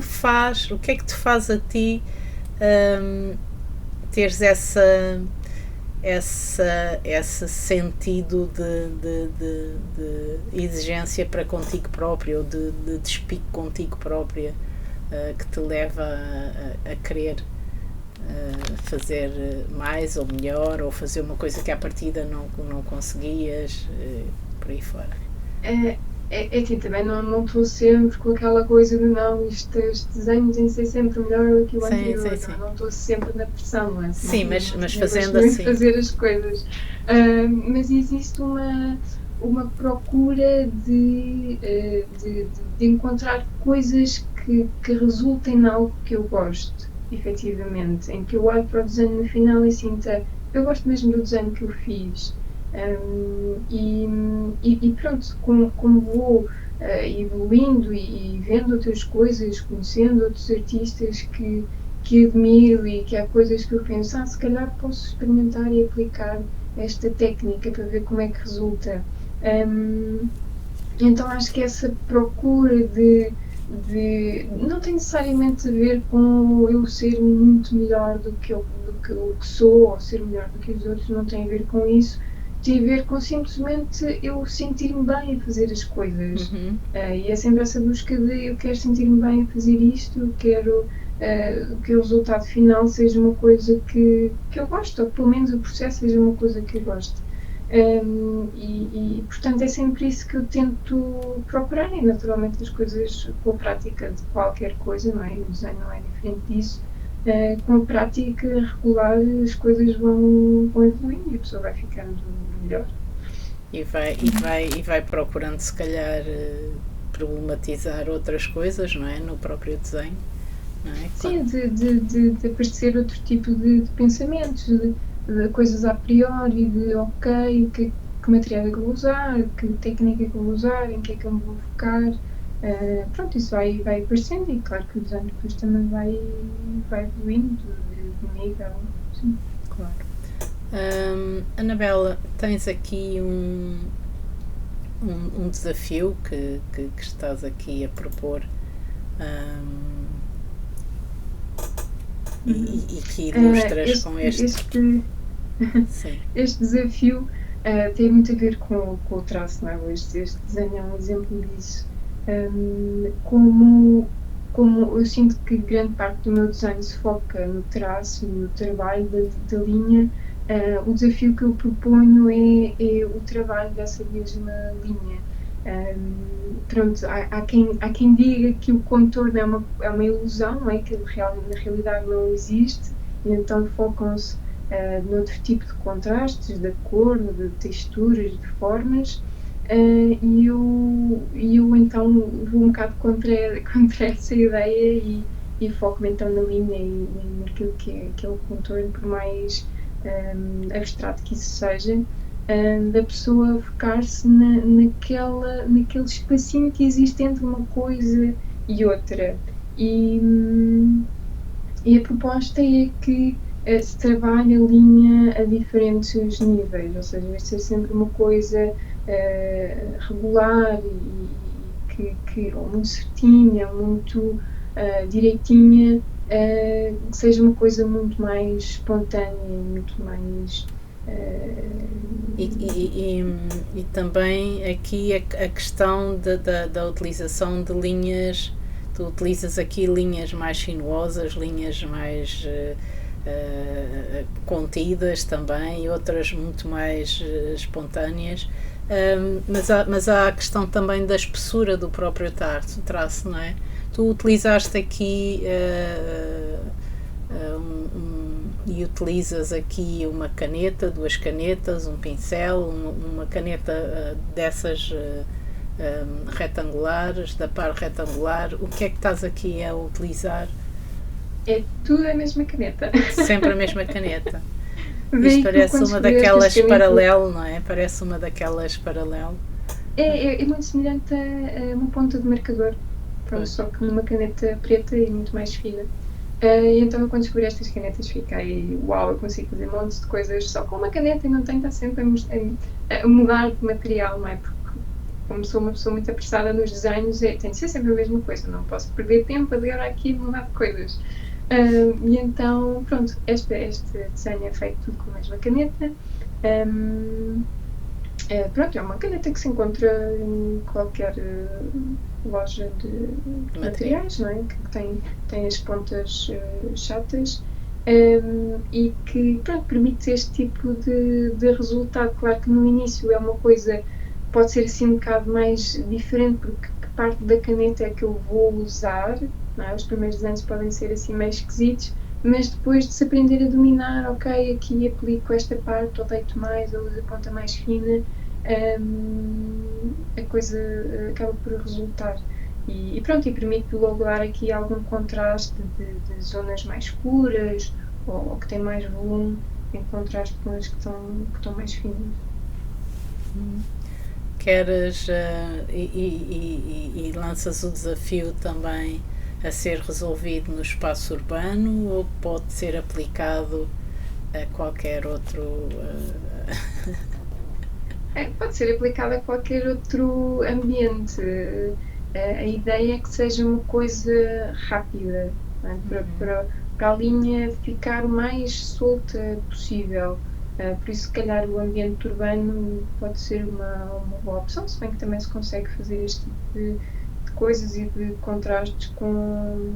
te faz a ti teres esse sentido de exigência para contigo próprio, ou de despique contigo própria, que te leva a querer fazer mais ou melhor, ou fazer uma coisa que à partida não conseguias, por aí fora. É, é que também não estou sempre com aquela coisa de não, este desenho tem de ser sempre melhor do que o Sim, sim, anterior, sim. não estou sempre na pressão, não é? Senão Sim, também mas não gosto fazendo muito de assim. fazer as coisas. Mas existe uma procura de encontrar coisas que resultem em algo que eu gosto, efetivamente, em que eu olho para o desenho no final e sinta, eu gosto mesmo do desenho que eu fiz. E pronto, como vou evoluindo e vendo outras coisas, conhecendo outros artistas que admiro e que há coisas que eu penso, se calhar posso experimentar e aplicar esta técnica para ver como é que resulta. Um, então acho que essa procura não tem necessariamente a ver com eu ser muito melhor do que o que sou, ou ser melhor do que os outros, não tem a ver com isso, tem a ver com simplesmente eu sentir-me bem a fazer as coisas. Uhum. E é sempre essa busca de eu quero sentir-me bem a fazer isto, eu quero que o resultado final seja uma coisa que eu gosto, ou que pelo menos o processo seja uma coisa que eu gosto. Portanto, é sempre isso que eu tento procurar, e naturalmente as coisas com a prática de qualquer coisa, não é? O desenho não é diferente disso. Com a prática regular, as coisas vão evoluindo e a pessoa vai ficando melhor. E vai procurando, se calhar, problematizar outras coisas, não é? No próprio desenho, não é? Sim, de aparecer outro tipo de pensamentos, de coisas a priori, de ok, que material é que eu vou usar, que técnica é que eu vou usar, em que é que eu me vou focar. Pronto, isso vai aparecendo e claro que o design depois também vai evoluindo de nível. Sim. Claro. Anabela, tens aqui um desafio que estás aqui a propor, e que ilustras com Este, este. este, Sim. Este desafio tem muito a ver com o traço, não é? Este desenho é um exemplo disso. Como eu sinto que grande parte do meu desenho se foca no traço e no trabalho da linha, o desafio que eu proponho é o trabalho dessa mesma linha. Pronto, há quem diga que o contorno é uma ilusão, não é? Que na realidade não existe, e então focam-se noutro tipo de contrastes, de cor, de texturas, de formas, e eu então vou um bocado contra essa ideia e foco-me então na linha e naquilo que é o contorno, por mais abstrato que isso seja, da pessoa focar-se naquele espacinho que existe entre uma coisa e outra. E, e a proposta é que se trabalha a linha a diferentes níveis, ou seja, vai ser sempre uma coisa regular ou muito certinha, muito direitinha, que seja uma coisa muito mais espontânea e muito mais. E também aqui a questão da utilização de linhas. Tu utilizas aqui linhas mais sinuosas, linhas mais contidas também, e outras muito mais espontâneas. Mas há a questão também da espessura do próprio traço, não é? Tu utilizaste aqui e utilizas aqui uma caneta, duas canetas, um pincel, uma caneta dessas retangulares, da par retangular. O que é que estás aqui a utilizar? É tudo a mesma caneta. Sempre a mesma caneta. Isto Bem, parece quando uma escolhi estas daquelas canetas, paralelo, não é? Parece uma daquelas paralelo. é muito semelhante a uma ponta de marcador, pronto, Pois. só que numa caneta preta e muito mais fina. Então, quando descobri estas canetas, fiquei, uau, eu consigo fazer montes de coisas só com uma caneta e não tenho que estar sempre a mudar de material, não é? Porque, como sou uma pessoa muito apressada nos desenhos, tem de ser sempre a mesma coisa, não posso perder tempo a ler aqui e mudar de coisas. E então, pronto, este desenho é feito tudo com a mesma caneta. Pronto, é uma caneta que se encontra em qualquer loja de materiais, não é? Que tem as pontas chatas e que, pronto, permite este tipo de resultado. Claro que no início é uma coisa, pode ser assim um bocado mais diferente, porque que parte da caneta é que eu vou usar, não é? Os primeiros desenhos podem ser assim meio esquisitos, mas depois de se aprender a dominar, ok, aqui aplico esta parte, ou deito mais, ou uso a ponta mais fina, a coisa acaba por resultar. E pronto, e permite logo dar aqui algum contraste de zonas mais escuras ou que têm mais volume, em contraste com as que estão mais finas. Queres e lanças o desafio também a ser resolvido no espaço urbano, ou pode ser aplicado a qualquer outro Pode ser aplicado a qualquer outro ambiente. A ideia é que seja uma coisa rápida, não é? Para a linha ficar o mais solta possível. Por isso, se calhar, o ambiente urbano pode ser uma boa opção, se bem que também se consegue fazer este tipo de coisas e de contrastes com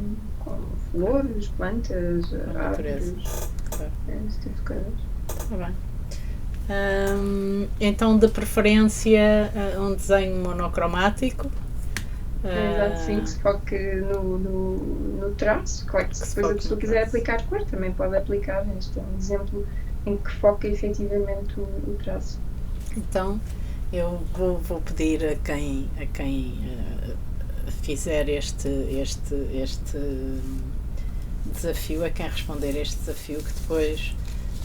flores, plantas, árvores, Claro. esse tipo de coisas. Tá bem. Então, de preferência, um desenho monocromático. Exato, sim, que se foque no traço. Claro que se depois a pessoa quiser aplicar cor, também pode aplicar. Este é um exemplo em que foca efetivamente o traço. Então, eu vou pedir a quem fizer este desafio, a quem responder este desafio, que depois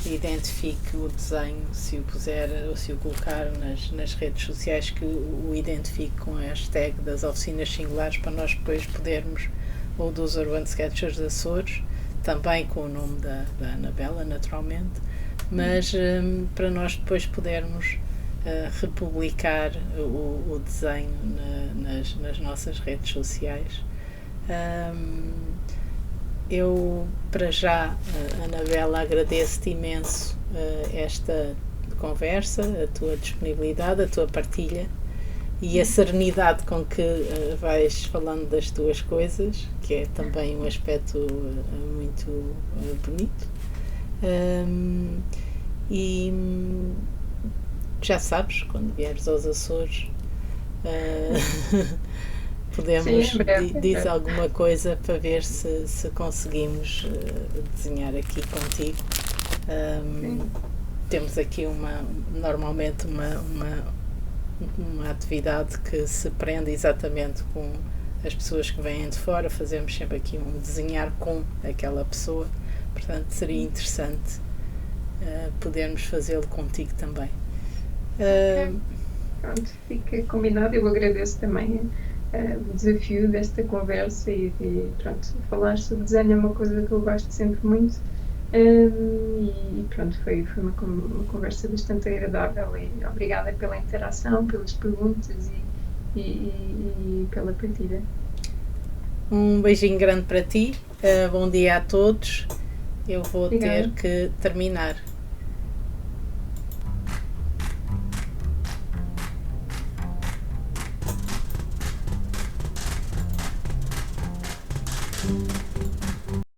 identifique o desenho, se o puser ou se o colocar nas redes sociais, que o identifique com a hashtag das oficinas singulares, para nós depois podermos, ou dos Urban Sketchers de Açores, também com o nome da Anabela, naturalmente, mas para nós depois podermos republicar o desenho nas nossas redes sociais. Eu, para já, Anabela, agradeço-te imenso esta conversa, a tua disponibilidade, a tua partilha e a serenidade com que vais falando das tuas coisas, que é também um aspecto muito bonito. E já sabes, quando vieres aos Açores, podemos dizer alguma coisa para ver se conseguimos desenhar aqui contigo. Temos aqui normalmente uma atividade que se prende exatamente com as pessoas que vêm de fora. Fazemos sempre aqui um desenhar com aquela pessoa, portanto seria interessante podermos fazê-lo contigo também. Pronto, fica combinado. Eu agradeço também o desafio desta conversa e pronto, falar sobre desenho é uma coisa que eu gosto sempre muito. E pronto, foi uma conversa bastante agradável e obrigada pela interação, pelas perguntas e pela partilha. Um beijinho grande para ti, bom dia a todos. Eu vou ter que terminar.